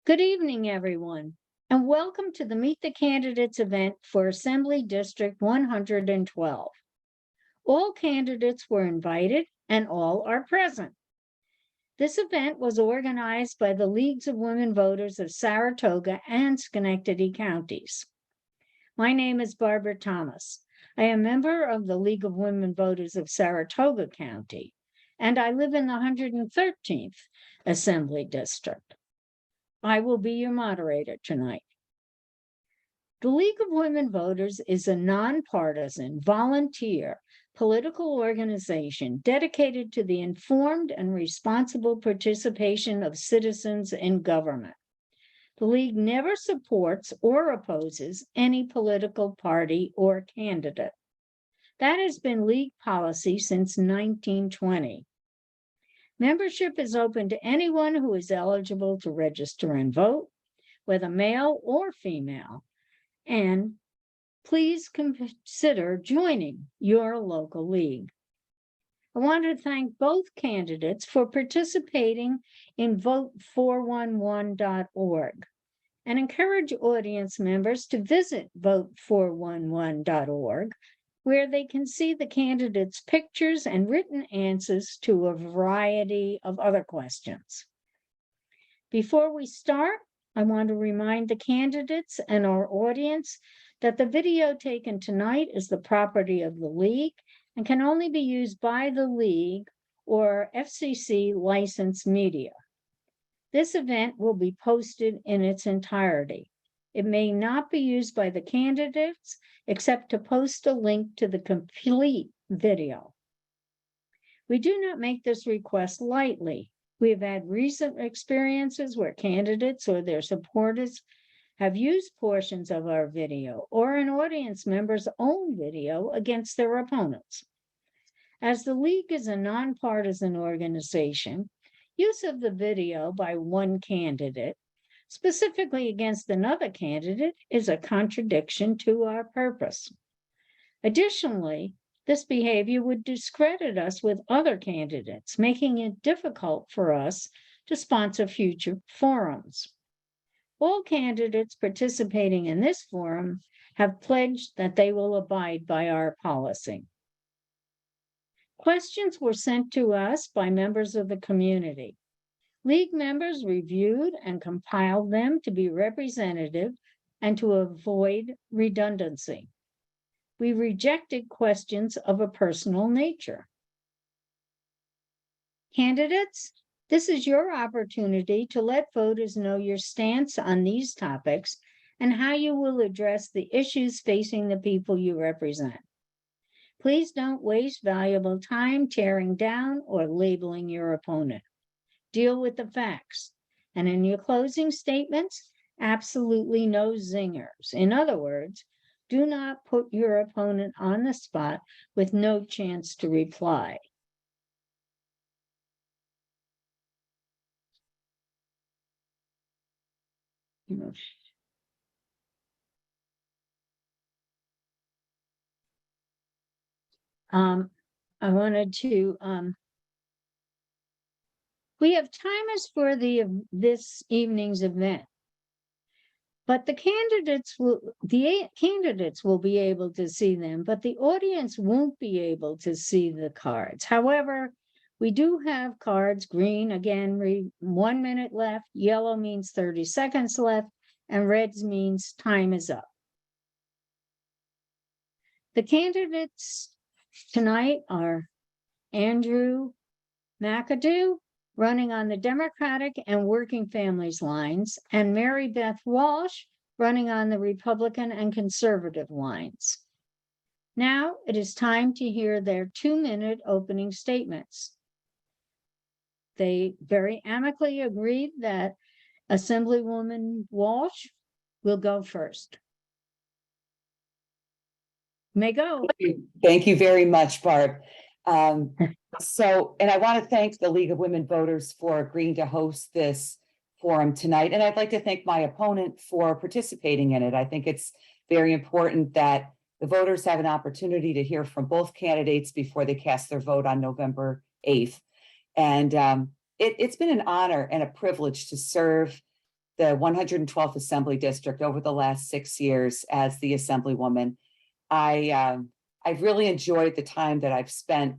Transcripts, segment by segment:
Good evening, everyone, and welcome to the Meet the Candidates event for Assembly District 112. All candidates were invited and all are present. This event was organized by the Leagues of Women Voters of Saratoga and Schenectady counties. My name is Barbara Thomas. I am a member of the League of Women Voters of Saratoga County, and I live in the 113th Assembly District. I will be your moderator tonight. The League of Women Voters is a nonpartisan, volunteer political organization dedicated to the informed and responsible participation of citizens in government. The League never supports or opposes any political party or candidate. That has been League policy since 1920. Membership is open to anyone who is eligible to register and vote, whether male or female, and please consider joining your local league. I want to thank both candidates for participating in vote411.org and encourage audience members to visit vote411.org, where they can see the candidates' pictures and written answers to a variety of other questions. Before we start, I want to remind the candidates and our audience that the video taken tonight is the property of the League and can only be used by the League or FCC licensed media. This event will be posted in its entirety. It may not be used by the candidates except to post a link to the complete video. We do not make this request lightly. We have had recent experiences where candidates or their supporters have used portions of our video or an audience member's own video against their opponents. As the League is a nonpartisan organization, use of the video by one candidate, specifically against another candidate, is a contradiction to our purpose. Additionally, this behavior would discredit us with other candidates, making it difficult for us to sponsor future forums. All candidates participating in this forum have pledged that they will abide by our policy. Questions were sent to us by members of the community. League members reviewed and compiled them to be representative and to avoid redundancy. We rejected questions of a personal nature. Candidates, this is your opportunity to let voters know your stance on these topics and how you will address the issues facing the people you represent. Please don't waste valuable time tearing down or labeling your opponent. Deal with the facts. And in your closing statements, absolutely no zingers. In other words, do not put your opponent on the spot with no chance to reply. I wanted to we have timers for this evening's event, but the candidates will be able to see them, but the audience won't be able to see the cards. However, we do have cards. Green, again, 1 minute left. Yellow means 30 seconds left, and reds means time is up. The candidates tonight are Andrew McAdoo, running on the Democratic and Working Families lines, and Mary Beth Walsh, running on the Republican and Conservative lines. Now it is time to hear their 2-minute opening statements. They very amicably agreed that Assemblywoman Walsh will go first. You may go. Thank you very much, Barb. And I want to thank the League of Women Voters for agreeing to host this forum tonight. And I'd like to thank my opponent for participating in it. I think it's very important that the voters have an opportunity to hear from both candidates before they cast their vote on November 8th. And it's been an honor and a privilege to serve the 112th Assembly District over the last 6 years as the Assemblywoman. I've really enjoyed the time that I've spent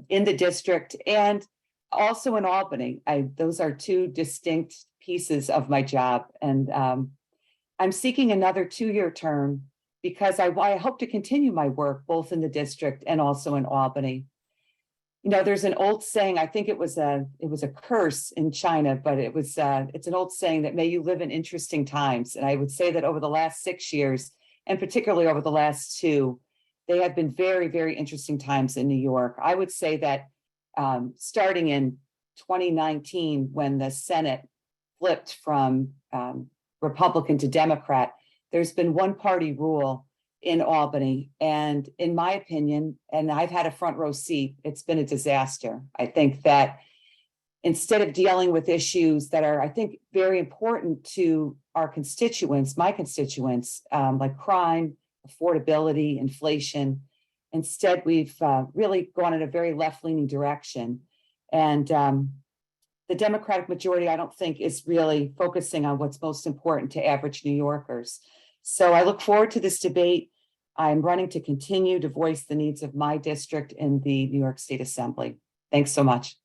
in the district and also in Albany. Those are two distinct pieces of my job. And I'm seeking another 2-year term because I hope to continue my work both in the district and also in Albany. You know, there's an old saying, I think it was a curse in China, but it's an old saying that may you live in interesting times. And I would say that over the last 6 years, and particularly over the last 2, they have been very, very interesting times in New York. I would say that starting in 2019, when the Senate flipped from Republican to Democrat, there's been one-party rule in Albany. And in my opinion, and I've had a front row seat, it's been a disaster. I think that instead of dealing with issues that are, I think, very important to our constituents, my constituents, like crime, affordability, inflation, instead we've really gone in a very left-leaning direction. And the Democratic majority, I don't think, is really focusing on what's most important to average New Yorkers. So I look forward to this debate. I'm running to continue to voice the needs of my district in the New York State Assembly. Thanks so much.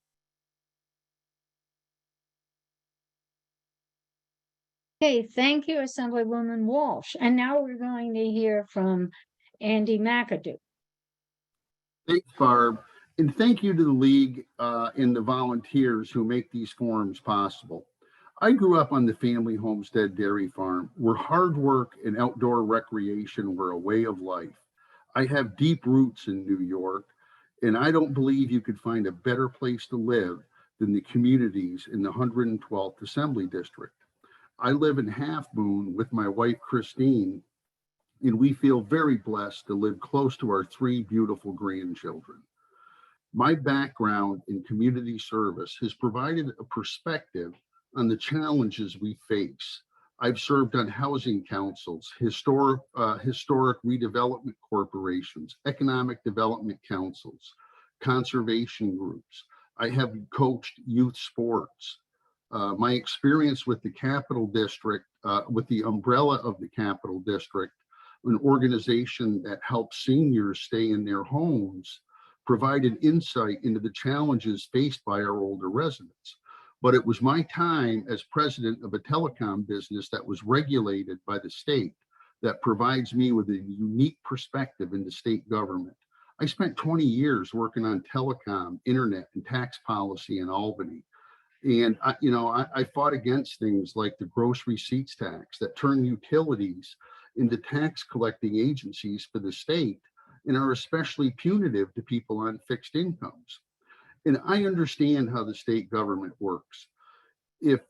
Okay, thank you, Assemblywoman Walsh. And now we're going to hear from Andy McAdoo. Thanks, Barb. And thank you to the League and the volunteers who make these forums possible. I grew up on the family homestead dairy farm where hard work and outdoor recreation were a way of life. I have deep roots in New York, and I don't believe you could find a better place to live than the communities in the 112th Assembly District. I live in Half Moon with my wife, Christine, and we feel very blessed to live close to our 3 beautiful grandchildren. My background in community service has provided a perspective on the challenges we face. I've served on housing councils, historic redevelopment corporations, economic development councils, conservation groups. I have coached youth sports. My experience with the Capital District, with the umbrella of the Capital District, an organization that helps seniors stay in their homes, provided insight into the challenges faced by our older residents. But it was my time as president of a telecom business that was regulated by the state that provides me with a unique perspective into state government. I spent 20 years working on telecom, internet, and tax policy in Albany. And I fought against things like the gross receipts tax that turn utilities into tax collecting agencies for the state and are especially punitive to people on fixed incomes. And I understand how the state government works. If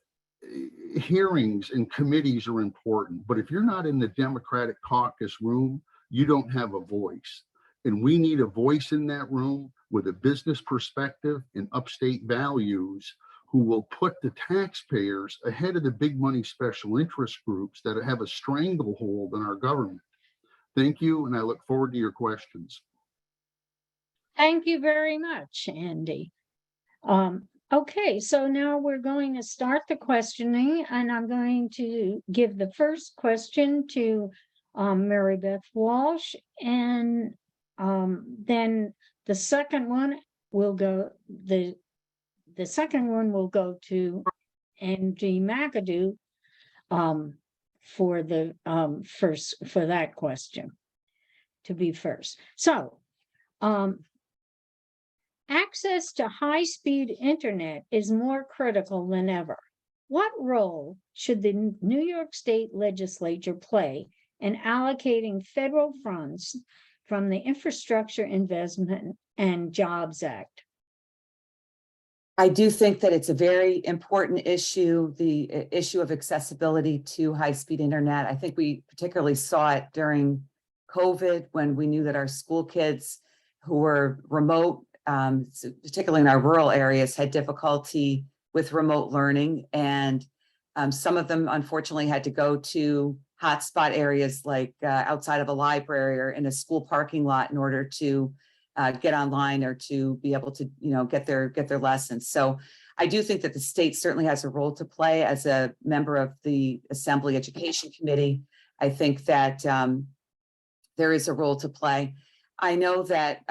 hearings and committees are important, but if you're not in the Democratic caucus room, you don't have a voice. And we need a voice in that room with a business perspective and upstate values who will put the taxpayers ahead of the big money special interest groups that have a stranglehold on our government. Thank you, and I look forward to your questions. Thank you very much, Andy. Okay, so now we're going to start the questioning, and I'm going to give the first question to Mary Beth Walsh, and then the second one will go to Andy McAdoo for that question to be first. So access to high-speed internet is more critical than ever. What role should the New York State Legislature play in allocating federal funds from the Infrastructure Investment and Jobs Act? I do think that it's a very important issue, the issue of accessibility to high-speed internet. I think we particularly saw it during COVID when we knew that our school kids who were remote, particularly in our rural areas, had difficulty with remote learning. And some of them, unfortunately, had to go to hotspot areas like outside of a library or in a school parking lot in order to get online or to be able to, get their lessons. So I do think that the state certainly has a role to play as a member of the Assembly Education Committee. I think that there is a role to play. I know that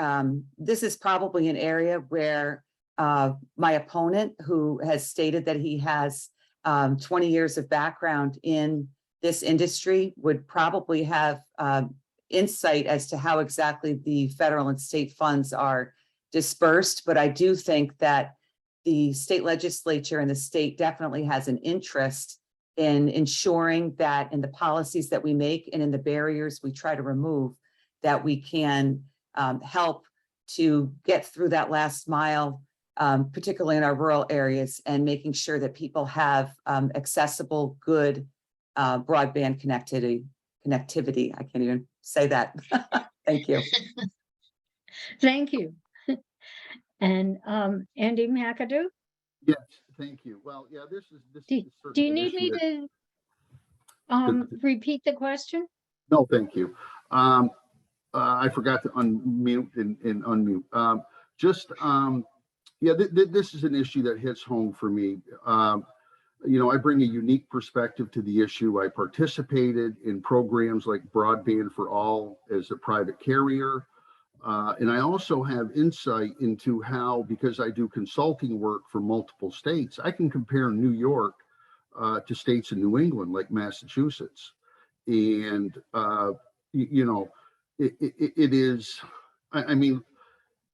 this is probably an area where my opponent, who has stated that he has 20 years of background in this industry, would probably have insight as to how exactly the federal and state funds are dispersed. But I do think that the state legislature and the state definitely has an interest in ensuring that in the policies that we make and in the barriers we try to remove, that we can help to get through that last mile, particularly in our rural areas, and making sure that people have accessible, good broadband connectivity. I can't even say that. Thank you. Thank you. And Andy McAdoo, Yes, thank you. Well, yeah, this is do you certainly an need issue me that- to repeat the question? No, thank you. I forgot to unmute and unmute. Yeah, this is an issue that hits home for me. You know, I bring a unique perspective to the issue. I participated in programs like Broadband for All as a private carrier. And I also have insight into how, because I do consulting work for multiple states, I can compare New York to states in New England, like Massachusetts. And, you know, it is, I mean,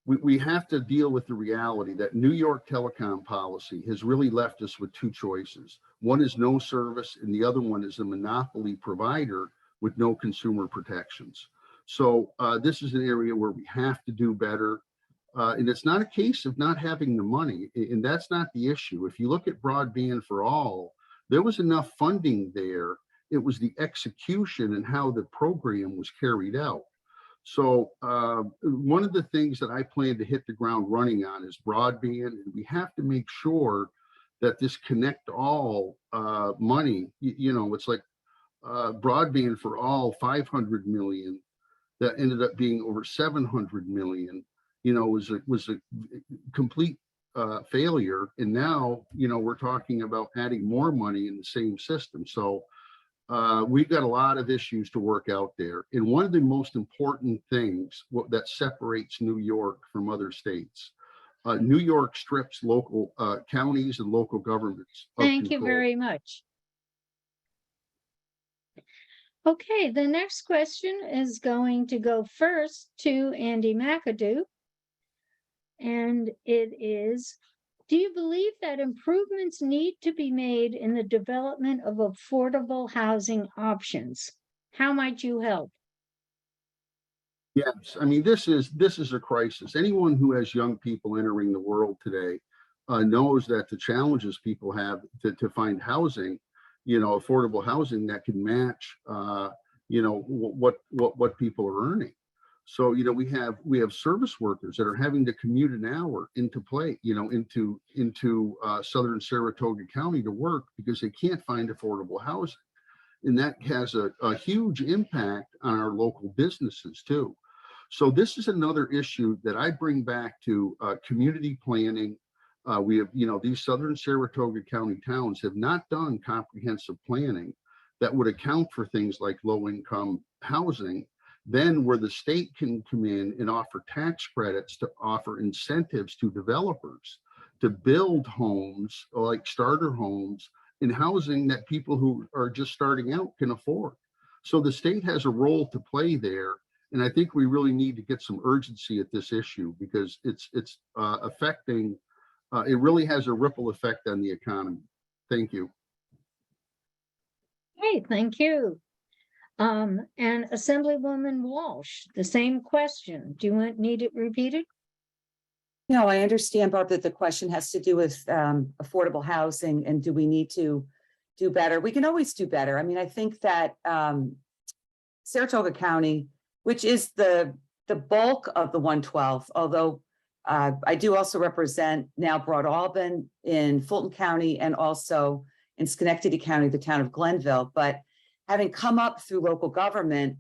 we have to deal with the reality that New York telecom policy has really left us with two choices. One is no service, and the other one is a monopoly provider with no consumer protections. So this is an area where we have to do better. And it's not a case of not having the money, and that's not the issue. If you look at Broadband for All, there was enough funding there. It was the execution and how the program was carried out. So one of the things that I plan to hit the ground running on is broadband, and we have to make sure that this Connect All money, you know, it's like Broadband for All, 500 million, that ended up being over 700 million, you know, was a complete failure. And now, you know, we're talking about adding more money in the same system. So we've got a lot of issues to work out there. And one of the most important things that separates New York from other states, New York strips local counties and local governments of Thank you control. very much. Okay, the next question is going to go first to Andy McAdoo. And it is, do you believe that improvements need to be made in the development of affordable housing options? How might you help? Yes, I mean, this is a crisis. Anyone who has young people entering the world today knows that the challenges people have to find housing, you know, affordable housing that can match, you know, what people are earning. So, you know, we have service workers that are having to commute an hour into Southern Saratoga County to work because they can't find affordable housing. And that has a huge impact on our local businesses too. So this is another issue that I bring back to community planning. We have, you know, these Southern Saratoga County towns have not done comprehensive planning that would account for things like low income housing. Then where the state can come in and offer tax credits to offer incentives to developers to build homes like starter homes in housing that people who are just starting out can afford. So the state has a role to play there. And I think we really need to get some urgency at this issue because it's affecting, it really has a ripple effect on the economy. Thank you. Hey, thank you. And Assemblywoman Walsh, the same question. Do you need it repeated? No, I understand, Barb, that the question has to do with affordable housing and do we need to do better? We can always do better. I mean, I think that Saratoga County, which is the bulk of the 112, although I do also represent now Broad Albin in Fulton County and also in Schenectady County, the town of Glenville. But having come up through local government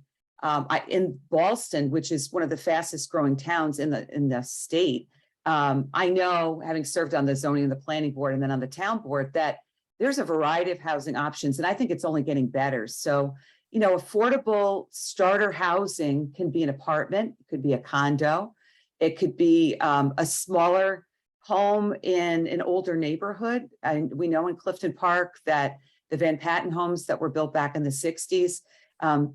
in Ballston, which is one of the fastest growing towns in the state, I know, having served on the zoning and the planning board and then on the town board, that there's a variety of housing options, and I think it's only getting better. So, you know, affordable starter housing can be an apartment, it could be a condo, it could be a smaller home in an older neighborhood. And we know in Clifton Park that the Van Patten homes that were built back in the 60s,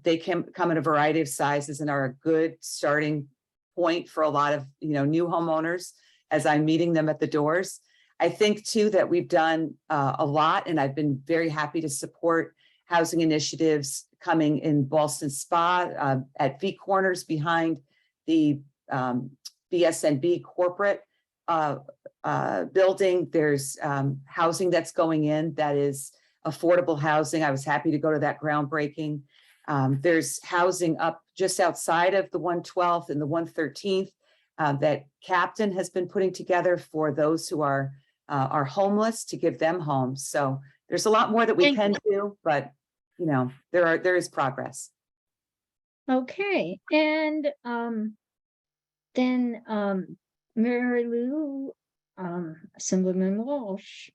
they can come in a variety of sizes and are a good starting point for a lot of, you know, new homeowners as I'm meeting them at the doors. I think too that we've done a lot, and I've been very happy to support housing initiatives coming in Ballston Spa at V Corners behind the BSNB corporate building. There's housing that's going in that is affordable housing. I was happy to go to that groundbreaking. There's housing up just outside of the 112th and the 113th that Captain has been putting together for those who are homeless, to give them homes. So there's a lot more that we can do, but you know, there is progress. Okay, and then Mary Lou, Assemblyman Walsh.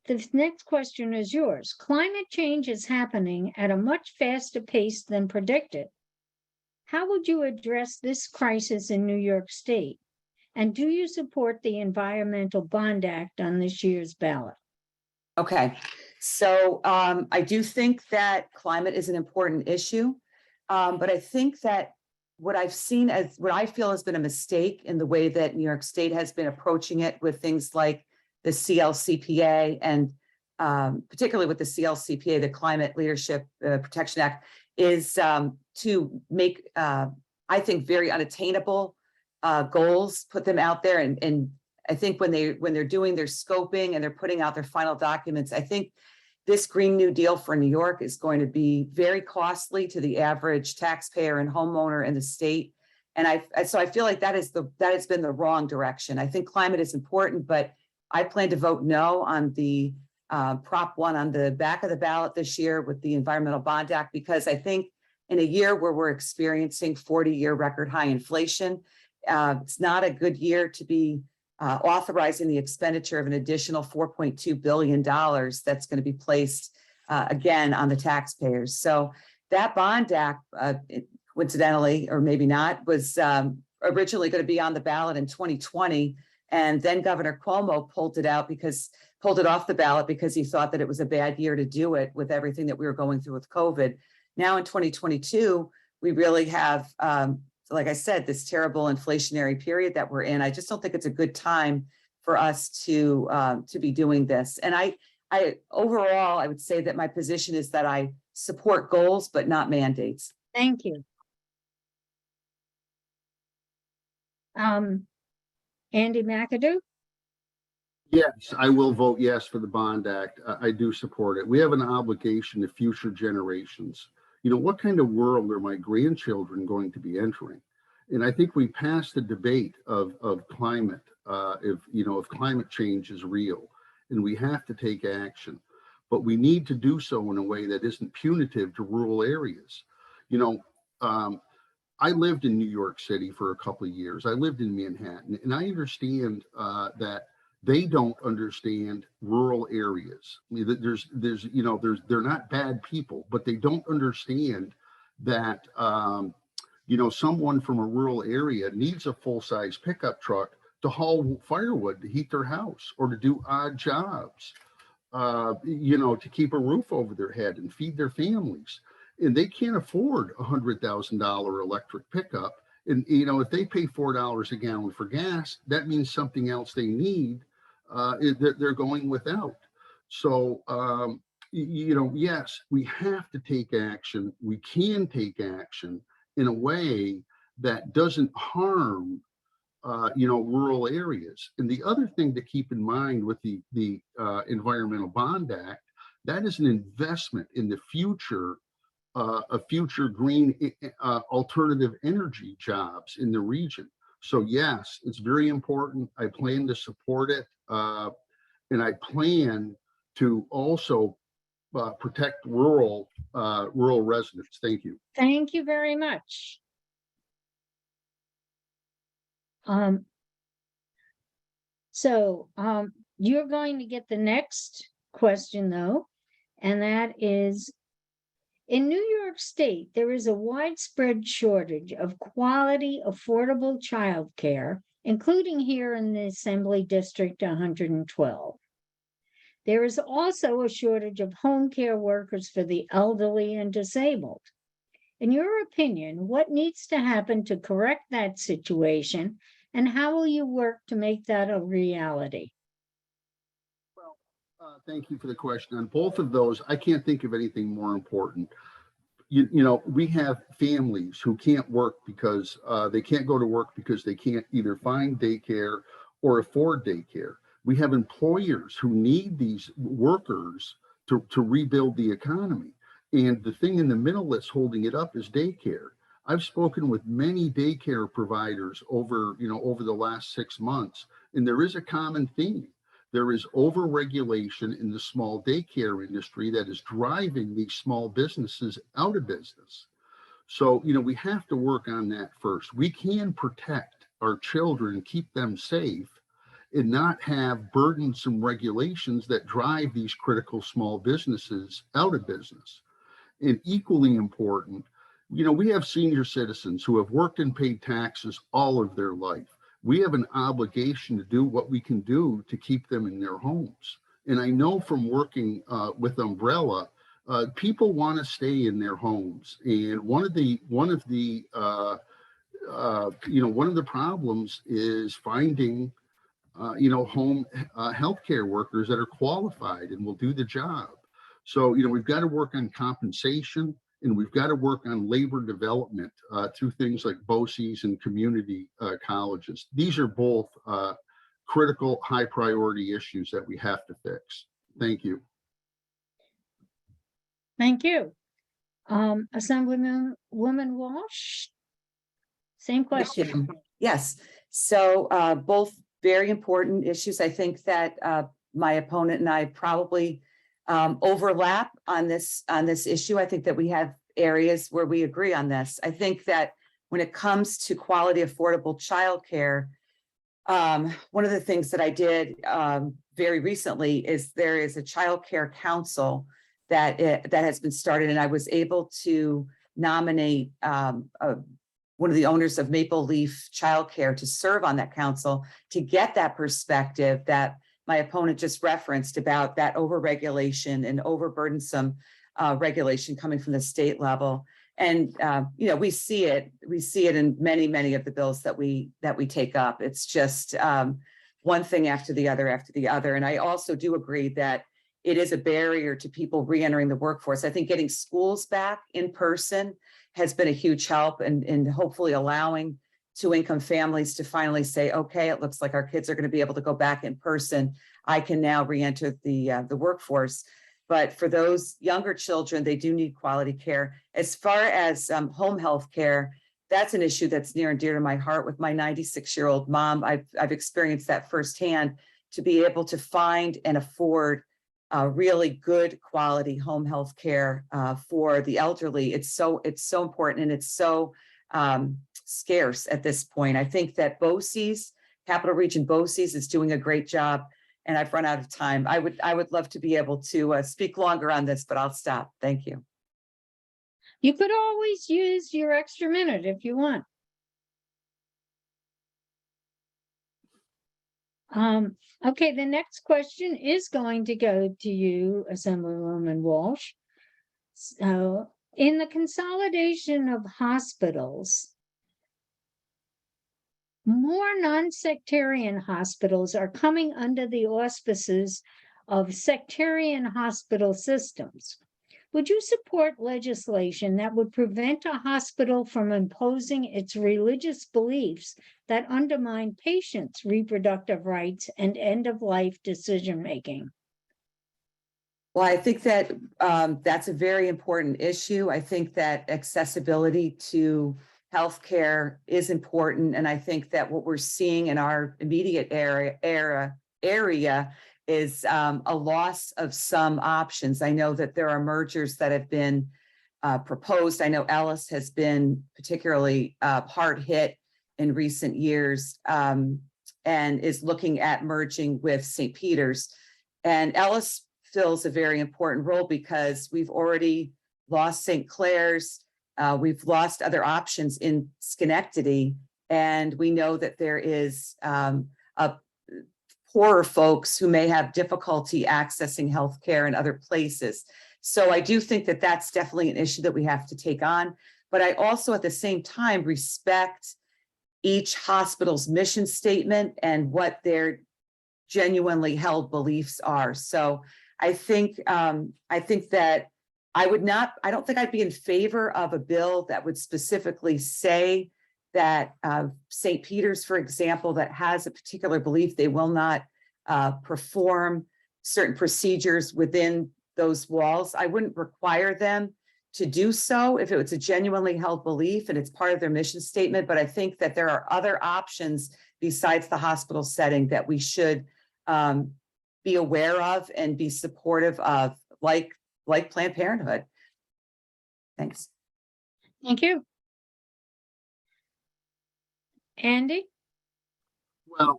The next question is yours. Climate change is happening at a much faster pace than predicted. How would you address this crisis in New York State? And do you support the Environmental Bond Act on this year's ballot? Okay, so I do think that climate is an important issue, but I think that what I've seen as what I feel has been a mistake in the way that New York State has been approaching it with things like the CLCPA and particularly with the CLCPA, the Climate Leadership Protection Act, is to make, I think, very unattainable goals, put them out there. And I think when they're doing their scoping and they're putting out their final documents, I think this Green New Deal for New York is going to be very costly to the average taxpayer and homeowner in the state. And so I feel like that has been the wrong direction. I think climate is important, but I plan to vote no on the Prop 1 on the back of the ballot this year with the Environmental Bond Act, because I think in a year where we're experiencing 40-year record high inflation, it's not a good year to be authorizing the expenditure of an additional $4.2 billion that's going to be placed again on the taxpayers. So that Bond Act, coincidentally, or maybe not, was originally going to be on the ballot in 2020. And then Governor Cuomo pulled it off the ballot because he thought that it was a bad year to do it with everything that we were going through with COVID. Now in 2022, we really have, like I said, this terrible inflationary period that we're in. I just don't think it's a good time for us to be doing this. And I overall, I would say that my position is that I support goals, but not mandates. Thank you. Andy McAdoo? Yes, I will vote yes for the Bond Act. I do support it. We have an obligation to future generations. You know, what kind of world are my grandchildren going to be entering? And I think we passed the debate of climate, if climate change is real, and we have to take action. But we need to do so in a way that isn't punitive to rural areas. You know, I lived in New York City for a couple of years. I lived in Manhattan, and I understand that they don't understand rural areas. I mean, they're not bad people, but they don't understand that, someone from a rural area needs a full-size pickup truck to haul firewood to heat their house or to do odd jobs, to keep a roof over their head and feed their families. And they can't afford a $100,000 electric pickup. And, if they pay $4 a gallon for gas, that means something else they need, they're going without. So, yes, we have to take action. We can take action in a way that doesn't harm, rural areas. And the other thing to keep in mind with the Environmental Bond Act, that is an investment in the future of future green alternative energy jobs in the region. So yes, it's very important. I plan to support it. And I plan to also protect rural residents. Thank you. Thank you very much. You're going to get the next question though, and that is, in New York State, there is a widespread shortage of quality, affordable childcare, including here in the Assembly District 112. There is also a shortage of home care workers for the elderly and disabled. In your opinion, what needs to happen to correct that situation, and how will you work to make that a reality? Well, thank you for the question. On both of those, I can't think of anything more important. You know, we have families who can't work because they can't go to work because they can't either find daycare or afford daycare. We have employers who need these workers to rebuild the economy. And the thing in the middle that's holding it up is daycare. I've spoken with many daycare providers over the last 6 months, and there is a common theme. There is overregulation in the small daycare industry that is driving these small businesses out of business. So, we have to work on that first. We can protect our children, keep them safe, and not have burdensome regulations that drive these critical small businesses out of business. And equally important, we have senior citizens who have worked and paid taxes all of their life. We have an obligation to do what we can do to keep them in their homes. And I know from working with Umbrella, people want to stay in their homes. And one of the problems is finding home healthcare workers that are qualified and will do the job. So, we've got to work on compensation, and we've got to work on labor development through things like BOCES and community colleges. These are both critical, high priority issues that we have to fix. Thank you. Thank you. Assemblywoman Walsh, same question. Yes. So both very important issues. I think that my opponent and I probably overlap on this issue. I think that we have areas where we agree on this. I think that when it comes to quality, affordable childcare, one of the things that I did very recently is there is a child care council that has been started, and I was able to nominate one of the owners of Maple Leaf Childcare to serve on that council to get that perspective that my opponent just referenced about that overregulation and overburdensome regulation coming from the state level. And we see it in many of the bills that we take up. It's just one thing after the other. And I also do agree that it is a barrier to people re-entering the workforce. I think getting schools back in person has been a huge help, and hopefully allowing two-income families to finally say, okay, it looks like our kids are going to be able to go back in person. I can now re-enter the workforce. But for those younger children, they do need quality care. As far as home health care, that's an issue that's near and dear to my heart. With my 96-year-old mom, I've experienced that firsthand. To be able to find and afford really good quality home health care for the elderly, it's so important, and it's so scarce at this point. I think that BOCES, Capital Region BOCES, is doing a great job, and I've run out of time. I would love to be able to speak longer on this, but I'll stop. Thank you. You could always use your extra minute if you want. Okay, the next question is going to go to you, Assemblywoman Walsh. So, in the consolidation of hospitals, more non-sectarian hospitals are coming under the auspices of sectarian hospital systems. Would you support legislation that would prevent a hospital from imposing its religious beliefs that undermine patients' reproductive rights and end-of-life decision-making? Well, I think that that's a very important issue. I think that accessibility to healthcare is important, and I think that what we're seeing in our immediate area is a loss of some options. I know that there are mergers that have been proposed. I know Ellis has been particularly hard hit in recent years, and is looking at merging with St. Peter's. And Ellis fills a very important role because we've already lost St. Clair's, we've lost other options in Schenectady, and we know that there is poorer folks who may have difficulty accessing healthcare in other places. So I do think that that's definitely an issue that we have to take on. But I also, at the same time, respect each hospital's mission statement and what their genuinely held beliefs are. So I think that I don't think I'd be in favor of a bill that would specifically say that St. Peter's, for example, that has a particular belief, they will not perform certain procedures within those walls. I wouldn't require them to do so if it was a genuinely held belief and it's part of their mission statement. But I think that there are other options besides the hospital setting that we should be aware of and be supportive of, like Planned Parenthood. Thanks. Thank you. Andy? Well,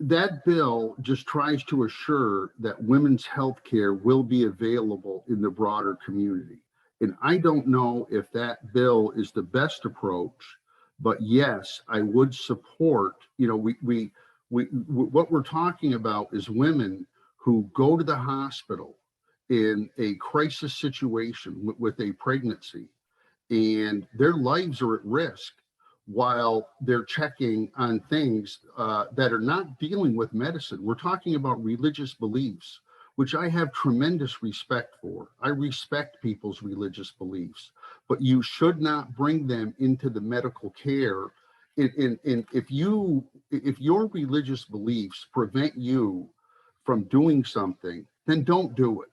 that bill just tries to assure that women's health care will be available in the broader community. And I don't know if that bill is the best approach, but yes, I would support, what we're talking about is women who go to the hospital in a crisis situation with a pregnancy, and their lives are at risk while they're checking on things that are not dealing with medicine. We're talking about religious beliefs, which I have tremendous respect for. I respect people's religious beliefs, but you should not bring them into the medical care. If your religious beliefs prevent you from doing something, then don't do it.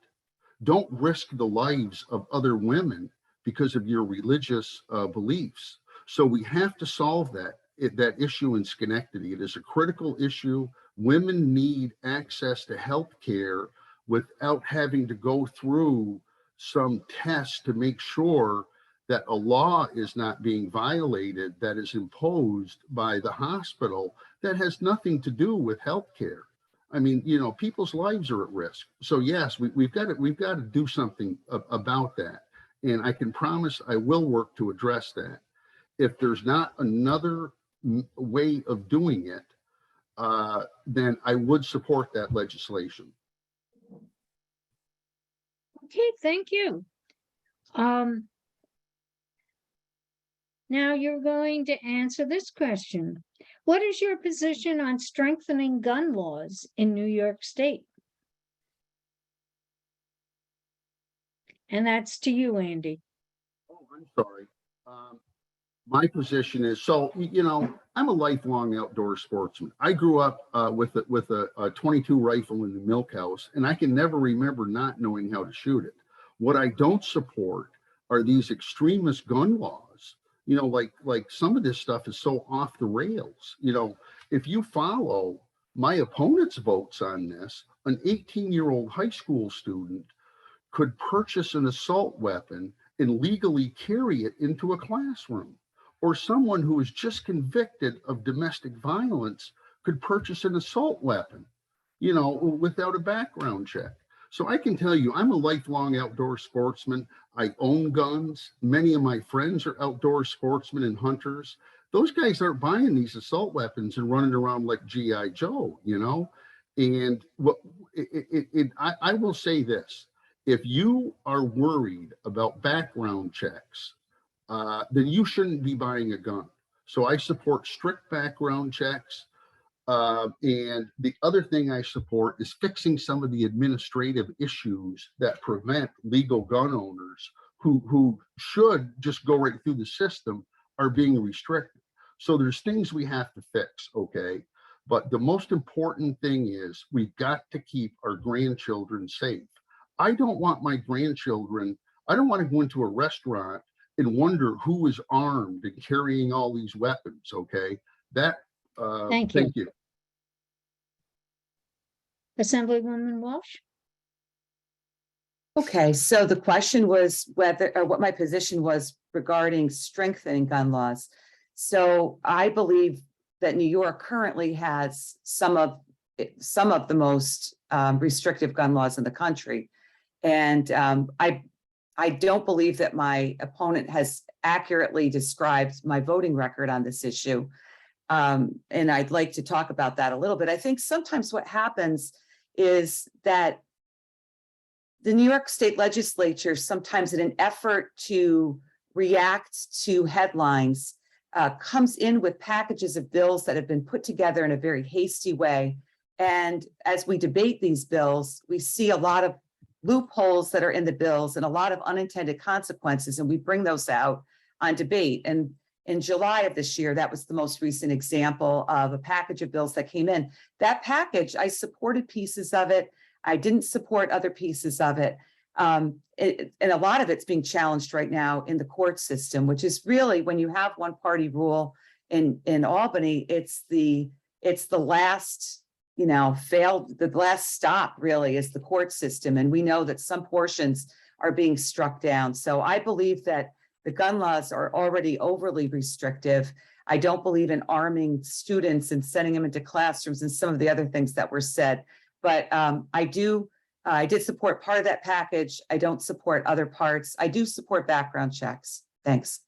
Don't risk the lives of other women because of your religious beliefs. So we have to solve that issue in Schenectady. It is a critical issue. Women need access to health care without having to go through some tests to make sure that a law is not being violated that is imposed by the hospital that has nothing to do with health care. I mean, people's lives are at risk. So yes, we've got to do something about that. And I can promise I will work to address that. If there's not another way of doing it, then I would support that legislation. Okay, thank you. Now you're going to answer this question. What is your position on strengthening gun laws in New York State? And that's to you, Andy. Oh, I'm sorry. My position is, I'm a lifelong outdoor sportsman. I grew up with a 22 rifle in the milk house, and I can never remember not knowing how to shoot it. What I don't support are these extremist gun laws. Like some of this stuff is so off the rails. If you follow my opponent's votes on this, an 18-year-old high school student could purchase an assault weapon and legally carry it into a classroom. Or someone who is just convicted of domestic violence could purchase an assault weapon, without a background check. So I can tell you, I'm a lifelong outdoor sportsman. I own guns. Many of my friends are outdoor sportsmen and hunters. Those guys aren't buying these assault weapons and running around like G.I. Joe, And I will say this, if you are worried about background checks, then you shouldn't be buying a gun. So I support strict background checks. And the other thing I support is fixing some of the administrative issues that prevent legal gun owners who should just go right through the system are being restricted. So there's things we have to fix, okay? But the most important thing is we've got to keep our grandchildren safe. I don't want my grandchildren, I don't want to go into a restaurant and wonder who is armed and carrying all these weapons, okay? Thank you. Assemblywoman Walsh? Okay, so the question was what my position was regarding strengthening gun laws. So I believe that New York currently has some of the most restrictive gun laws in the country. And I don't believe that my opponent has accurately described my voting record on this issue. And I'd like to talk about that a little bit. I think sometimes what happens is that the New York State Legislature, sometimes in an effort to react to headlines, comes in with packages of bills that have been put together in a very hasty way. And as we debate these bills, we see a lot of loopholes that are in the bills and a lot of unintended consequences, and we bring those out on debate. And in July of this year, that was the most recent example of a package of bills that came in. That package, I supported pieces of it. I didn't support other pieces of it. And a lot of it's being challenged right now in the court system, which is really, when you have one party rule in Albany, it's the last, the last stop really is the court system. And we know that some portions are being struck down. So I believe that the gun laws are already overly restrictive. I don't believe in arming students and sending them into classrooms and some of the other things that were said. But I did support part of that package. I don't support other parts. I do support background checks. Thanks.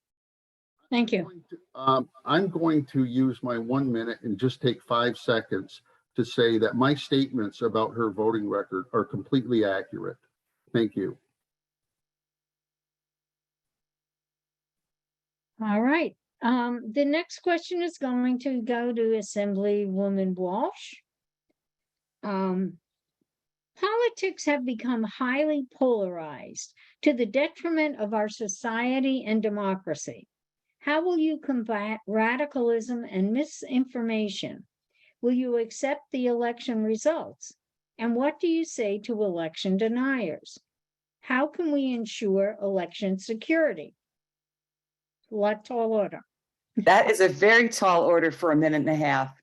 Thank you. I'm going to use my 1 minute and just take 5 seconds to say that my statements about her voting record are completely accurate. Thank you. All right. The next question is going to go to Assemblywoman Walsh. Politics have become highly polarized to the detriment of our society and democracy. How will you combat radicalism and misinformation? Will you accept the election results? And what do you say to election deniers? How can we ensure election security? What tall order? That is a very tall order for a minute and a half.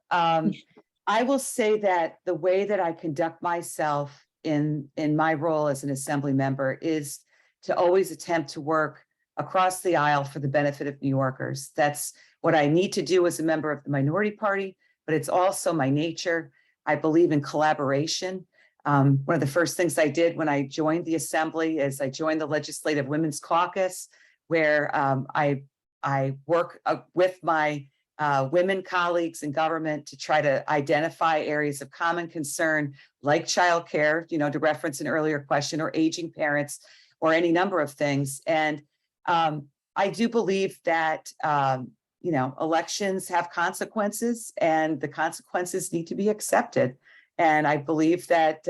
I will say that the way that I conduct myself in my role as an assembly member is to always attempt to work across the aisle for the benefit of New Yorkers. That's what I need to do as a member of the minority party, but it's also my nature. I believe in collaboration. One of the first things I did when I joined the assembly is I joined the Legislative Women's Caucus, where I work with my women colleagues in government to try to identify areas of common concern, like childcare, to reference an earlier question, or aging parents, or any number of things. And I do believe that, elections have consequences, and the consequences need to be accepted. And I believe that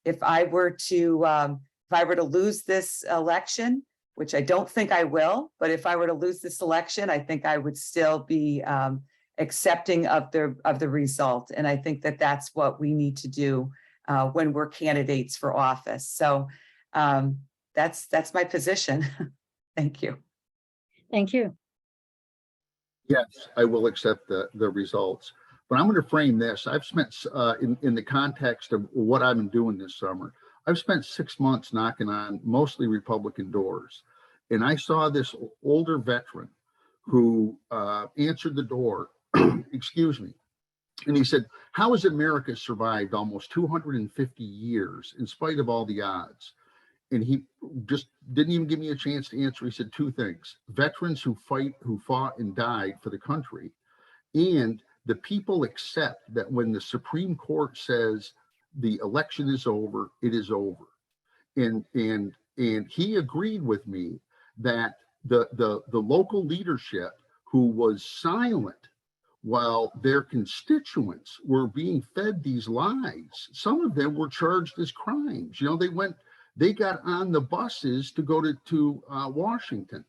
if I were to lose this election, which I don't think I will, but if I were to lose this election, I think I would still be accepting of the result. And I think that that's what we need to do when we're candidates for office. So that's my position. Thank you. Thank you. Yes, I will accept the results. But I'm going to frame this. I've spent, in the context of what I've been doing this summer, I've spent 6 months knocking on mostly Republican doors. And I saw this older veteran who answered the door, excuse me. And he said, how has America survived almost 250 years in spite of all the odds? And he just didn't even give me a chance to answer. He said 2 things: veterans who fought and died for the country, and the people accept that when the Supreme Court says the election is over, it is over. And he agreed with me that the local leadership who was silent while their constituents were being fed these lies, some of them were charged as crimes. They got on the buses to go to Washington.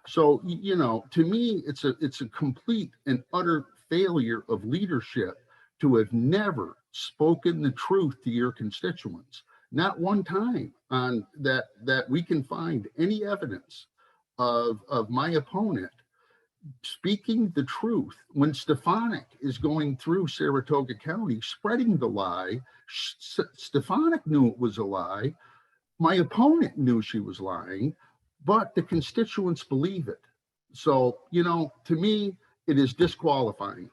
So, to me, it's a complete and utter failure of leadership to have never spoken the truth to your constituents. Not one time on that we can find any evidence of my opponent speaking the truth when Stefanik is going through Saratoga County spreading the lie. Stefanik knew it was a lie. My opponent knew she was lying, but the constituents believe it. So, to me, It is disqualifying.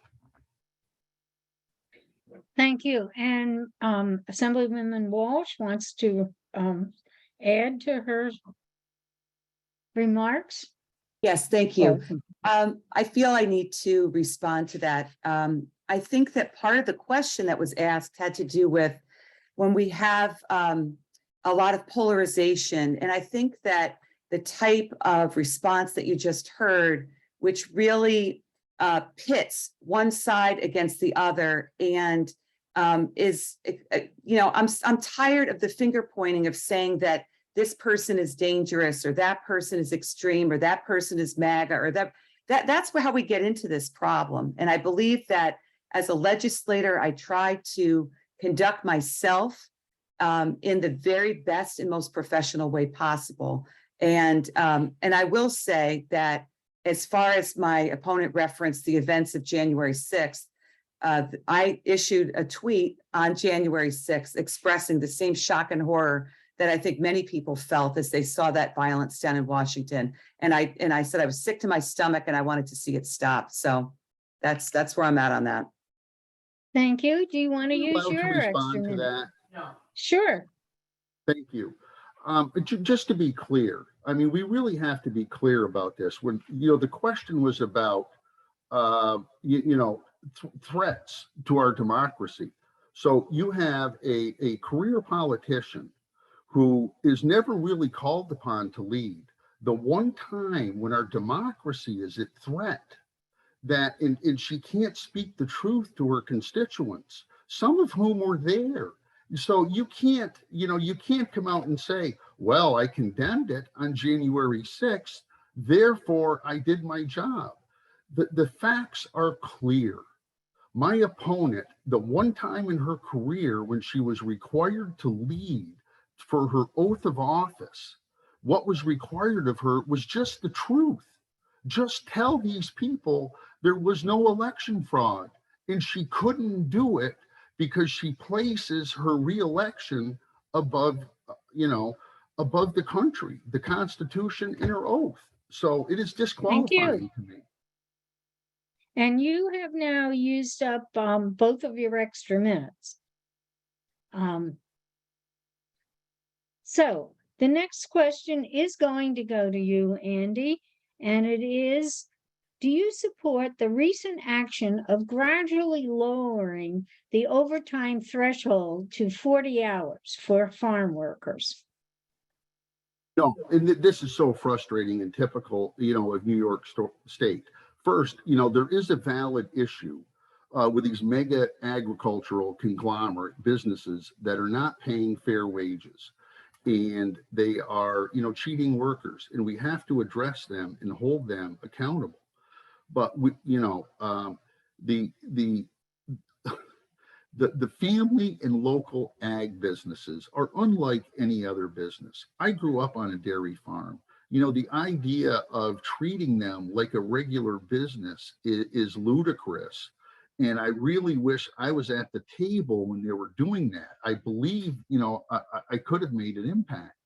Thank you. And Assemblywoman Walsh wants to add to her remarks. Yes, thank you. I feel I need to respond to that. I think that part of the question that was asked had to do with when we have a lot of polarization. And I think that the type of response that you just heard, which really pits one side against the other and is, I'm tired of the finger pointing of saying that this person is dangerous or that person is extreme or that person is MAGA or that's how we get into this problem. And I believe that as a legislator, I try to conduct myself in the very best and most professional way possible. And I will say that as far as my opponent referenced the events of January 6th, I issued a tweet on January 6th expressing the same shock and horror that I think many people felt as they saw that violence down in Washington. And I said I was sick to my stomach and I wanted to see it stop. So that's where I'm at on that. Thank you. Do you want to use Allowed to your extra respond to minute? that. No. Sure. Thank you. Just to be clear, I mean, we really have to be clear about this. When, the question was about, threats to our democracy. So you have a career politician who is never really called upon to lead. The one time when our democracy is at threat, that and she can't speak the truth to her constituents, some of whom were there. So you can't come out and say, well, I condemned it on January 6th, therefore I did my job. The facts are clear. My opponent, the one time in her career when she was required to lead for her oath of office, what was required of her was just the truth. Just tell these people there was no election fraud, and she couldn't do it because she places her reelection above the country, the Constitution, and her oath. So it is disqualifying to me. And you have now used up both of your extra minutes. So the next question is going to go to you, Andy, and it is, do you support the recent action of gradually lowering the overtime threshold to 40 hours for farm workers? No, and this is so frustrating and typical, of New York State. First, there is a valid issue with these mega agricultural conglomerate businesses that are not paying fair wages, and they are, cheating workers, and we have to address them and hold them accountable. But the family and local ag businesses are unlike any other business. I grew up on a dairy farm. The idea of treating them like a regular business is ludicrous. And I really wish I was at the table when they were doing that. I believe, I could have made an impact.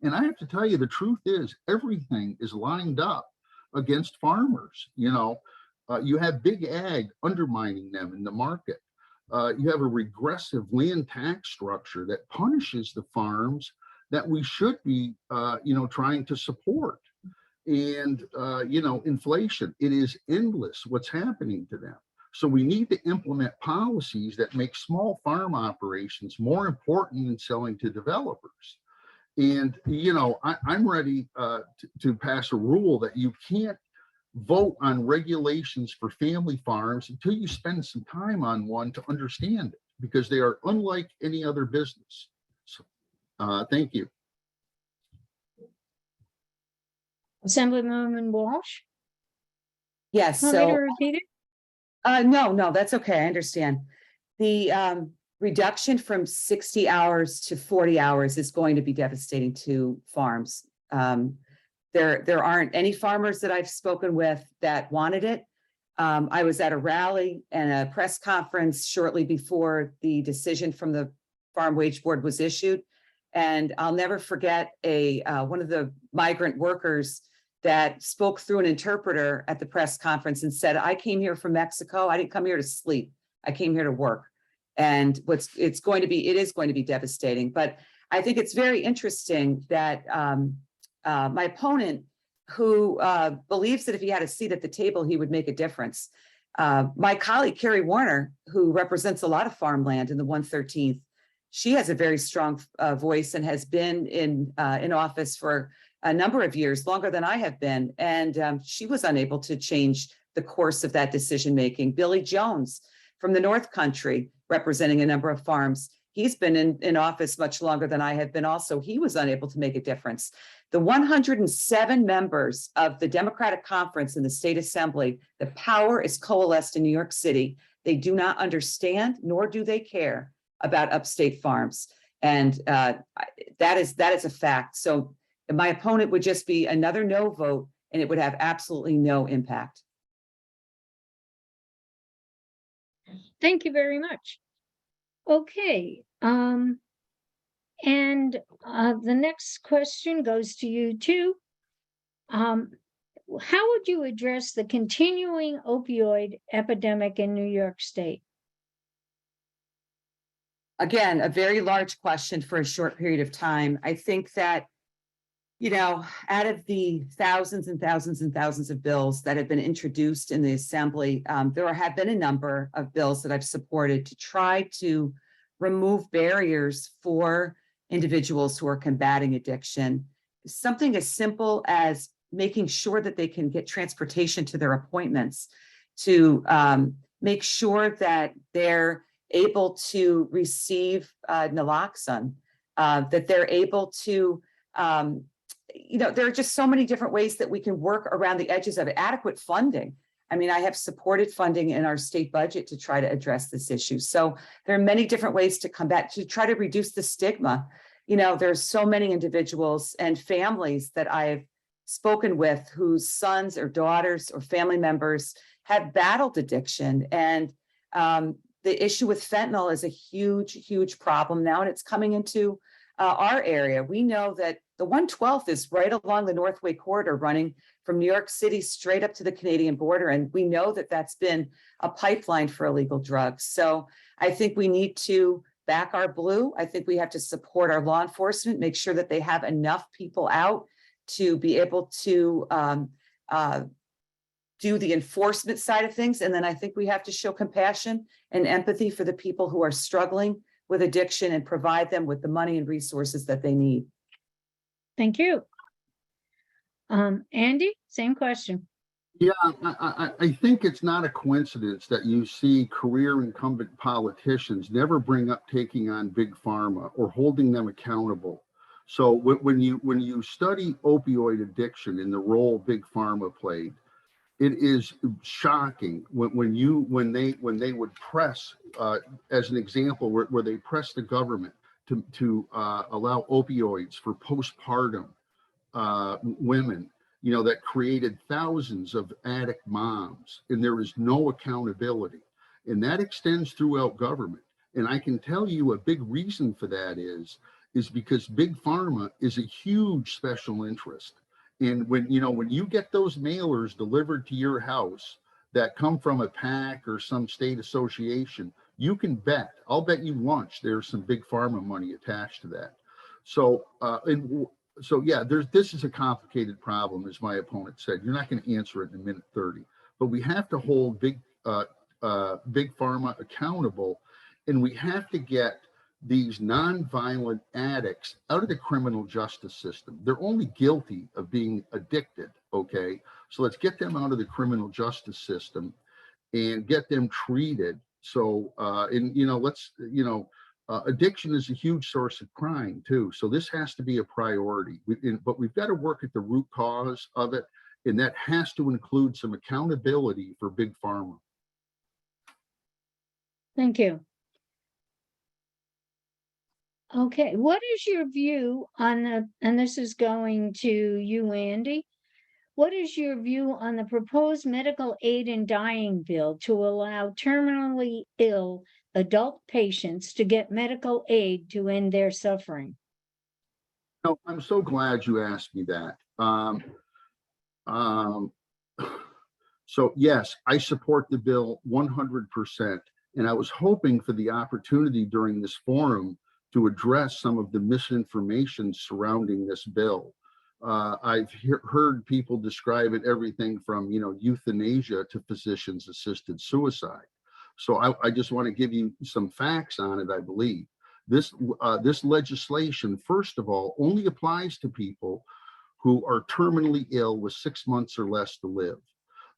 And I have to tell you, the truth is everything is lined up against farmers. You have big ag undermining them in the market. You have a regressive land tax structure that punishes the farms that we should be, trying to support. And, inflation, it is endless what's happening to them. So we need to implement policies that make small farm operations more important than selling to developers. And, I'm ready to pass a rule that you can't vote on regulations for family farms until you spend some time on one to understand it, because they are unlike any other business. So, thank you. Assemblywoman Walsh? Yes. Want me to So repeat it? no, that's okay. I understand. The reduction from 60 hours to 40 hours is going to be devastating to farms. There aren't any farmers that I've spoken with that wanted it. I was at a rally and a press conference shortly before the decision from the Farm Wage Board was issued. And I'll never forget one of the migrant workers that spoke through an interpreter at the press conference and said, I came here from Mexico. I didn't come here to sleep. I came here to work. And it is going to be devastating. But I think it's very interesting that my opponent, who believes that if he had a seat at the table, he would make a difference. My colleague, Carrie Warner, who represents a lot of farmland in the 113th, she has a very strong voice and has been in office for a number of years, longer than I have been. And she was unable to change the course of that decision-making. Billy Jones from the North Country, representing a number of farms, he's been in office much longer than I have been also. He was unable to make a difference. The 107 members of the Democratic Conference in the State Assembly, the power is coalesced in New York City. They do not understand, nor do they care about upstate farms. And that is a fact. So my opponent would just be another no vote, and it would have absolutely no impact. Thank you very much. Okay. And the next question goes to you too. How would you address the continuing opioid epidemic in New York State? Again, a very large question for a short period of time. I think that, out of the thousands and thousands and thousands of bills that have been introduced in the Assembly, there have been a number of bills that I've supported to try to remove barriers for individuals who are combating addiction. Something as simple as making sure that they can get transportation to their appointments, to make sure that they're able to receive naloxone, that they're able to, there are just so many different ways that we can work around the edges of it. Adequate funding. I mean, I have supported funding in our state budget to try to address this issue. So there are many different ways to combat, to try to reduce the stigma. There's so many individuals and families that I've spoken with whose sons or daughters or family members have battled addiction. And the issue with fentanyl is a huge, huge problem now, and it's coming into our area. We know that the 112th is right along the Northway corridor, running from New York City straight up to the Canadian border. And we know that that's been a pipeline for illegal drugs. So I think we need to back our blue. I think we have to support our law enforcement, make sure that they have enough people out to be able to do the enforcement side of things. And then I think we have to show compassion and empathy for the people who are struggling with addiction and provide them with the money and resources that they need. Thank you. Andy, same question. Yeah, I think it's not a coincidence that you see career incumbent politicians never bring up taking on big pharma or holding them accountable. So when you study opioid addiction and the role big pharma played, it is shocking when they would press, as an example, where they press the government to allow opioids for postpartum women, that created thousands of addict moms, and there is no accountability, and that extends throughout government. And I can tell you a big reason for that is because big pharma is a huge special interest. And when you get those mailers delivered to your house that come from a PAC or some state association, you can bet, I'll bet you lunch, there's some big pharma money attached to that. So, this is a complicated problem, as my opponent said. You're not going to answer it in a minute 30, but we have to hold big pharma accountable, and we have to get these nonviolent addicts out of the criminal justice system. They're only guilty of being addicted. Okay, so let's get them out of the criminal justice system and get them treated. So, addiction is a huge source of crime too. So this has to be a priority. But we've got to work at the root cause of it, and that has to include some accountability for big pharma. Thank you. Okay, what is your view on and this is going to you, Andy. What is your view on the proposed medical aid in dying bill to allow terminally ill adult patients to get medical aid to end their suffering? No, I'm so glad you asked me that. Um, so yes, I support the bill 100%. And I was hoping for the opportunity during this forum to address some of the misinformation surrounding this bill. I've heard people describe it everything from, euthanasia to physicians assisted suicide. So I just want to give you some facts on it. I believe this legislation, first of all, only applies to people who are terminally ill with 6 months or less to live.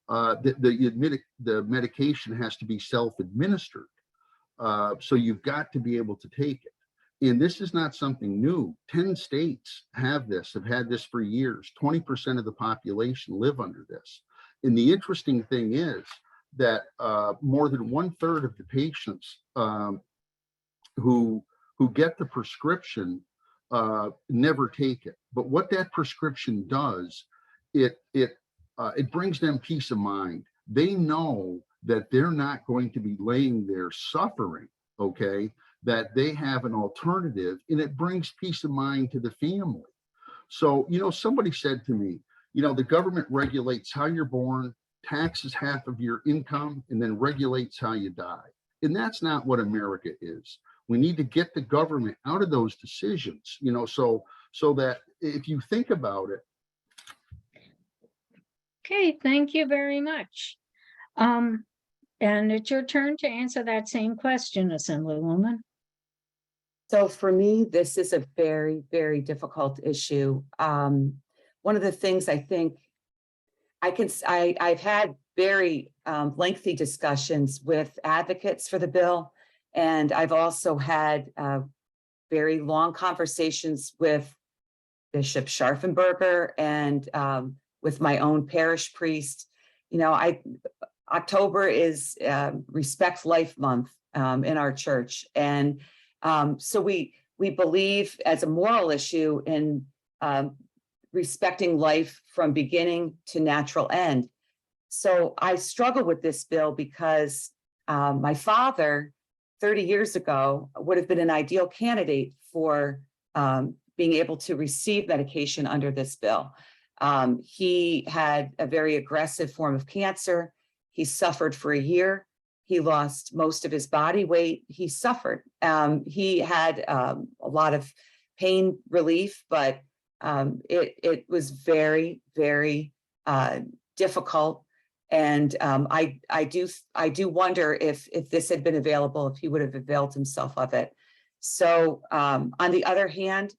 The medication has to be self-administered. So you've got to be able to take it. And this is not something new. 10 states have had this for years. 20% of the population live under this. And the interesting thing is that more than 1/3 of the patients who get the prescription never take it. But what that prescription does, it brings them peace of mind. They know that they're not going to be laying there suffering, okay? That they have an alternative, and it brings peace of mind to the family. So, somebody said to me, the government regulates how you're born, taxes half of your income, and then regulates how you die. And that's not what America is. We need to get the government out of those decisions, so that if you think about it. Okay, thank you very much. And it's your turn to answer that same question, Assemblywoman. So for me, this is a very, very difficult issue. One of the things I think I've had very lengthy discussions with advocates for the bill, and I've also had very long conversations with Bishop Scharfenberger and with my own parish priest. October is Respect Life Month in our church. And so we believe as a moral issue in respecting life from beginning to natural end. So I struggle with this bill because my father 30 years ago would have been an ideal candidate for being able to receive medication under this bill. He had a very aggressive form of cancer. He suffered for a year. He lost most of his body weight. He suffered. He had a lot of pain relief, but it was very, very difficult. And I do wonder if this had been available, if he would have availed himself of it. So on the other hand,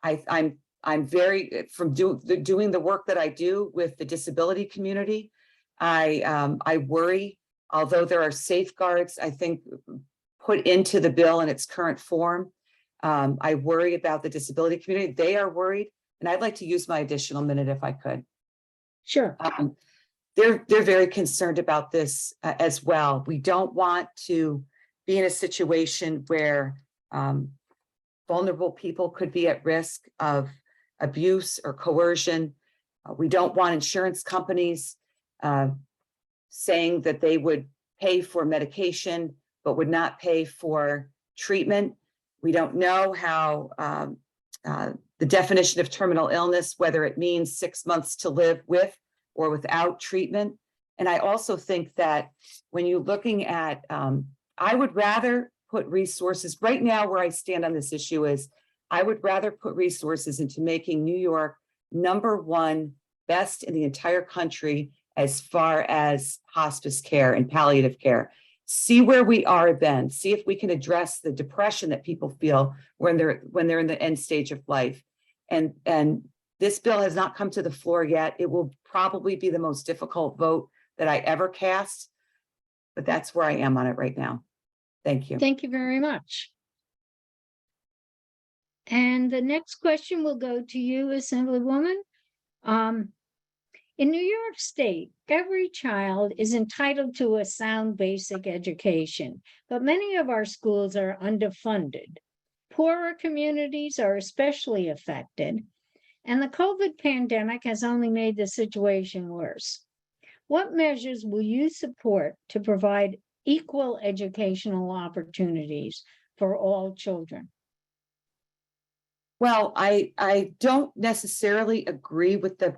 I'm very, from doing the work that I do with the disability community, I worry, although there are safeguards, I think, put into the bill in its current form. I worry about the disability community. They are worried, and I'd like to use my additional minute if I could. Sure. They're very concerned about this as well. We don't want to be in a situation where vulnerable people could be at risk of abuse or coercion. We don't want insurance companies saying that they would pay for medication, but would not pay for treatment. We don't know how the definition of terminal illness, whether it means 6 months to live with or without treatment. And I also think that when you're looking at, I would rather put resources, right now where I stand on this issue is, I would rather put resources into making New York #1 best in the entire country as far as hospice care and palliative care. See where we are then, see if we can address the depression that people feel when they're in the end stage of life. And this bill has not come to the floor yet. It will probably be the most difficult vote that I ever cast, but that's where I am on it right now. Thank you. Thank you very much. And the next question will go to you, Assemblywoman. In New York State, every child is entitled to a sound basic education, but many of our schools are underfunded. Poorer communities are especially affected, and the COVID pandemic has only made the situation worse. What measures will you support to provide equal educational opportunities for all children? Well, I don't necessarily agree with the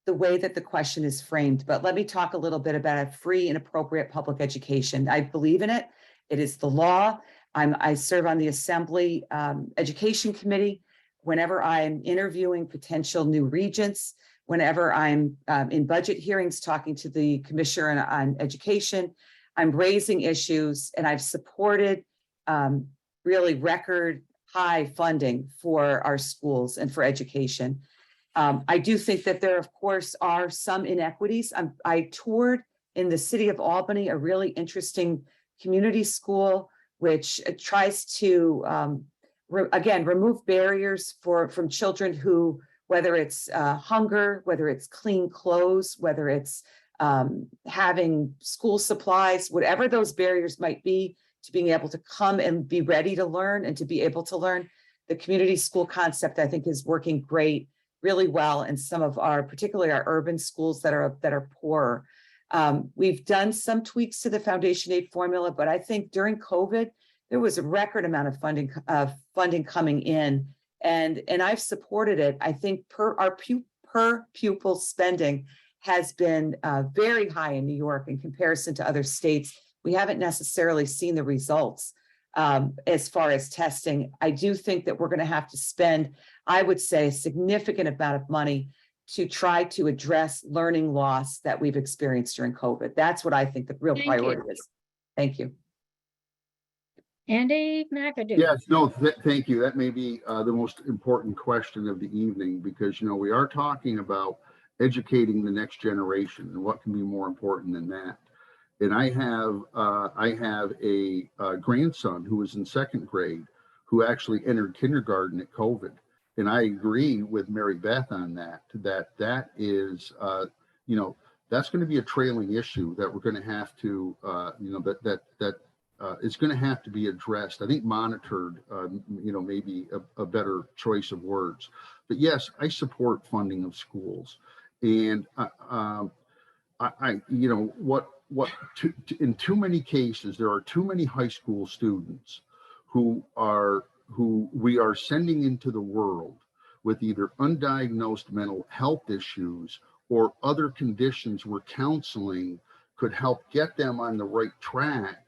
the way that the question is framed, but let me talk a little bit about a free and appropriate public education. I believe in it. It is the law. I serve on the Assembly Education Committee. Whenever I'm interviewing potential new regents, whenever I'm in budget hearings talking to the commissioner on education, I'm raising issues, and I've supported really record high funding for our schools and for education. I do think that there, of course, are some inequities. I toured in the city of Albany, a really interesting community school, which tries to, again, remove barriers from children who, whether it's hunger, whether it's clean clothes, whether it's having school supplies, whatever those barriers might be, to being able to come and be ready to learn and to be able to learn. The community school concept, I think, is working great, really well in some of our, particularly our urban schools that are poorer. We've done some tweaks to the foundation aid formula, but I think during COVID, there was a record amount of funding coming in, and I've supported it. I think per pupil spending has been very high in New York in comparison to other states. We haven't necessarily seen the results as far as testing. I do think that we're going to have to spend, I would say, a significant amount of money to try to address learning loss that we've experienced during COVID. That's what I think the real priority is. Thank you. Andy McAdoo. Yes, no, thank you. That may be the most important question of the evening, because, you know, we are talking about educating the next generation, and what can be more important than that. And I have a grandson who was in second grade who actually entered kindergarten at COVID. And I agree with Mary Beth on that is, you know, that's going to be a trailing issue that we're going to have to, you know, that it's going to have to be addressed. I think monitored, you know, maybe a better choice of words. But yes, I support funding of schools. And you know, in too many cases, there are too many high school students who we are sending into the world with either undiagnosed mental health issues or other conditions where counseling could help get them on the right track.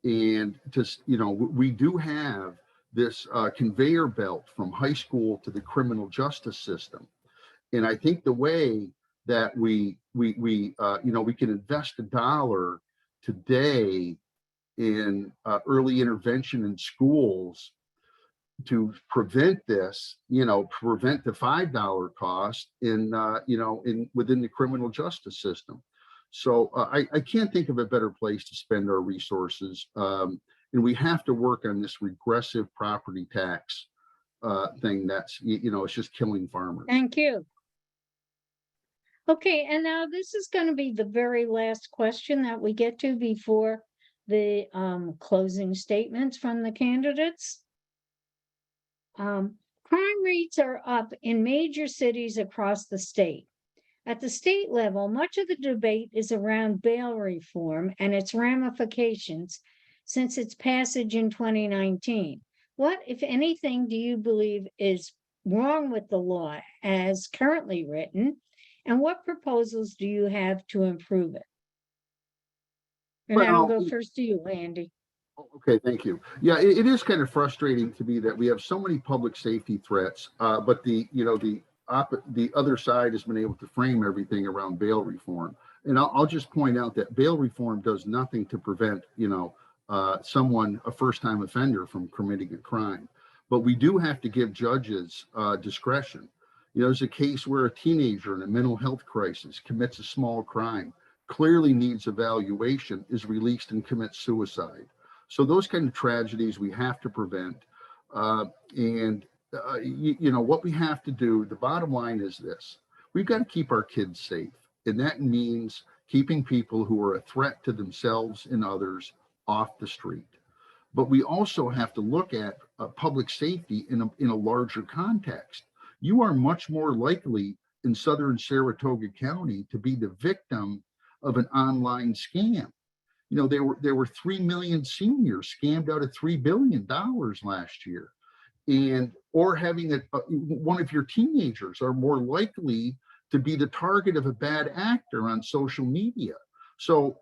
And just, you know, we do have this conveyor belt from high school to the criminal justice system. And I think the way that we you know, we can invest $1 today in early intervention in schools to prevent this, you know, prevent the $5 cost in, you know, within the criminal justice system. So I can't think of a better place to spend our resources. And we have to work on this regressive property tax thing that's, you know, it's just killing farmers. Thank you. Okay, and now this is going to be the very last question that we get to before the closing statements from the candidates. Crime rates are up in major cities across the state. At the state level, much of the debate is around bail reform and its ramifications since its passage in 2019. What, if anything, do you believe is wrong with the law as currently written? And what proposals do you have to improve it? And I'll go first to you, Andy. Okay, thank you. Yeah, it is kind of frustrating to me that we have so many public safety threats, but the other side has been able to frame everything around bail reform. And I'll just point out that bail reform does nothing to prevent, you know, a first-time offender from committing a crime. But we do have to give judges discretion. You know, there's a case where a teenager in a mental health crisis commits a small crime, clearly needs evaluation, is released and commits suicide. So those kind of tragedies we have to prevent. You know, what we have to do, the bottom line is this: we've got to keep our kids safe. And that means keeping people who are a threat to themselves and others off the street. But we also have to look at public safety in a larger context. You are much more likely in southern Saratoga County to be the victim of an online scam. You know, there were 3 million seniors scammed out of $3 billion last year. And or having one of your teenagers are more likely to be the target of a bad actor on social media. So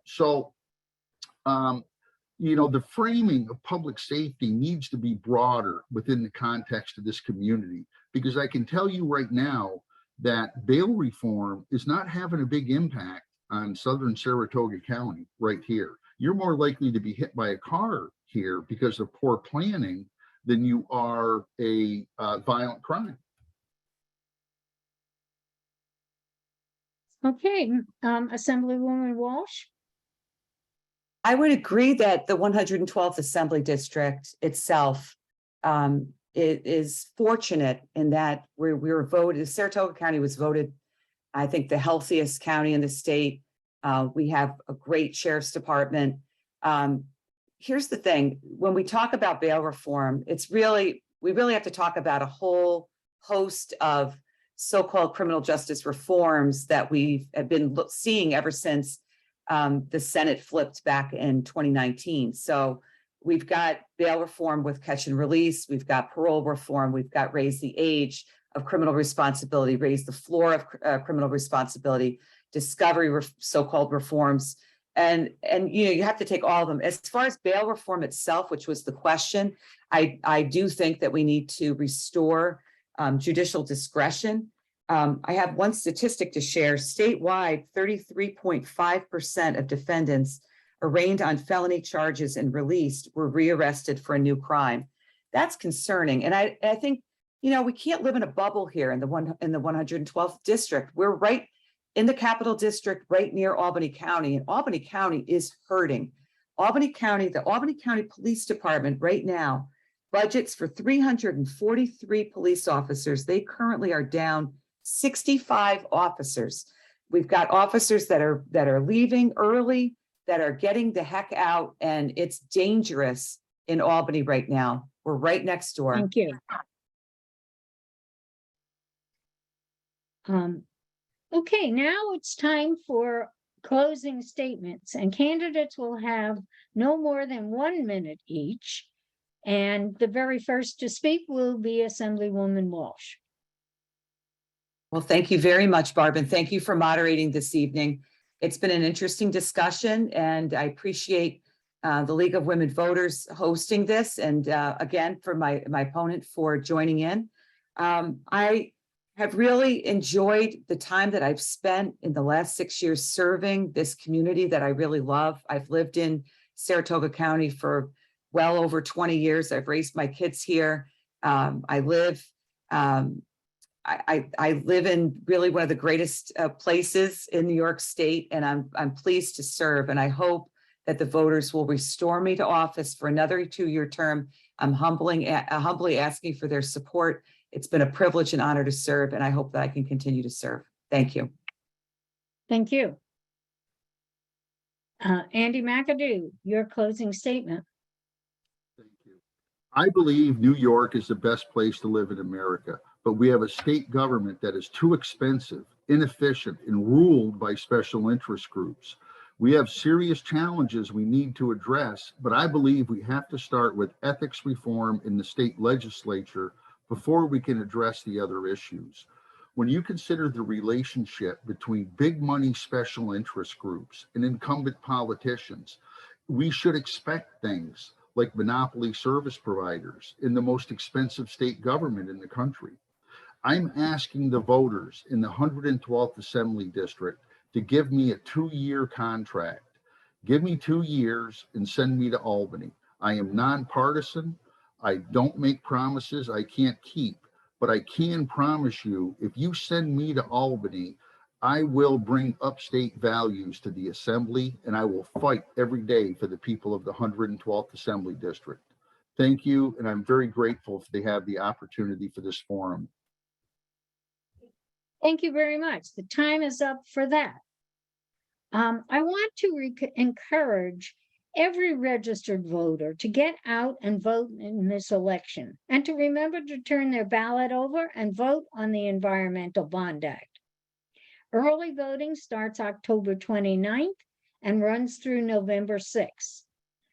the framing of public safety needs to be broader within the context of this community, because I can tell you right now that bail reform is not having a big impact on southern Saratoga County right here. You're more likely to be hit by a car here because of poor planning than you are a violent crime. Okay, Assemblywoman Walsh. I would agree that the 112th Assembly District itself it is fortunate in that we were voted, Saratoga County was voted, I think, the healthiest county in the state. We have a great sheriff's department. Here's the thing, when we talk about bail reform, we really have to talk about a whole host of so-called criminal justice reforms that we have been seeing ever since the Senate flipped back in 2019. So we've got bail reform with catch and release. We've got parole reform. We've got raise the age of criminal responsibility, raise the floor of criminal responsibility, discovery so-called reforms. And you have to take all of them. As far as bail reform itself, which was the question, I do think that we need to restore judicial discretion. I have one statistic to share. Statewide, 33.5% of defendants arraigned on felony charges and released were rearrested for a new crime. That's concerning. And I think, we can't live in a bubble here in the 112th district. We're right in the Capital District, right near Albany County, and Albany County is hurting. The Albany County Police Department right now budgets for 343 police officers. They currently are down 65 officers. We've got officers that are leaving early, that are getting the heck out, and it's dangerous in Albany right now. We're right next door. Thank you. Okay, now it's time for closing statements, and candidates will have no more than 1 minute each. And the very first to speak will be Assemblywoman Walsh. Well, thank you very much, Barb, and thank you for moderating this evening. It's been an interesting discussion, and I appreciate the League of Women Voters hosting this, and again, for my opponent for joining in. I have really enjoyed the time that I've spent in the last 6 years serving this community that I really love. I've lived in Saratoga County for well over 20 years. I've raised my kids here. I live in really one of the greatest places in New York State, and I'm pleased to serve. And I hope that the voters will restore me to office for another 2-year term. I'm humbly asking for their support. It's been a privilege and honor to serve, and I hope that I can continue to serve. Thank you. Thank you. Andy McAdoo, your closing statement. Thank you. I believe New York is the best place to live in America, but we have a state government that is too expensive, inefficient, and ruled by special interest groups. We have serious challenges we need to address, but I believe we have to start with ethics reform in the state legislature before we can address the other issues. When you consider the relationship between big money special interest groups and incumbent politicians, we should expect things like monopoly service providers in the most expensive state government in the country. I'm asking the voters in the 112th Assembly District to give me a 2-year contract. Give me 2 years and send me to Albany. I am nonpartisan. I don't make promises I can't keep, but I can promise you, if you send me to Albany, I will bring upstate values to the Assembly, and I will fight every day for the people of the 112th Assembly District. Thank you, and I'm very grateful if they have the opportunity for this forum. Thank you very much. The time is up for that. I want to encourage every registered voter to get out and vote in this election, and to remember to turn their ballot over and vote on the Environmental Bond Act. Early voting starts October 29th and runs through November 6th.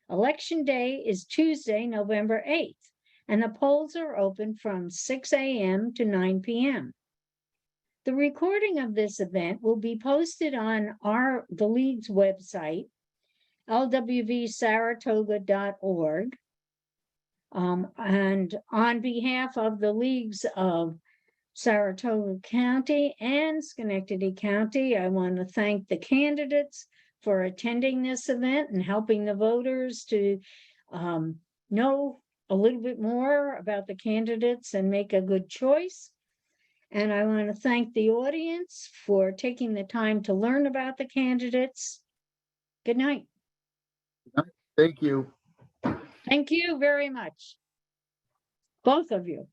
Election day is Tuesday, November 8th, and the polls are open from 6 a.m. to 9 p.m. The recording of this event will be posted on the League's website, lwvsaratoga.org. And on behalf of the Leagues of Saratoga County and Schenectady County, I want to thank the candidates for attending this event and helping the voters to know a little bit more about the candidates and make a good choice. And I want to thank the audience for taking the time to learn about the candidates. Good night. Thank you. Thank you very much, both of you.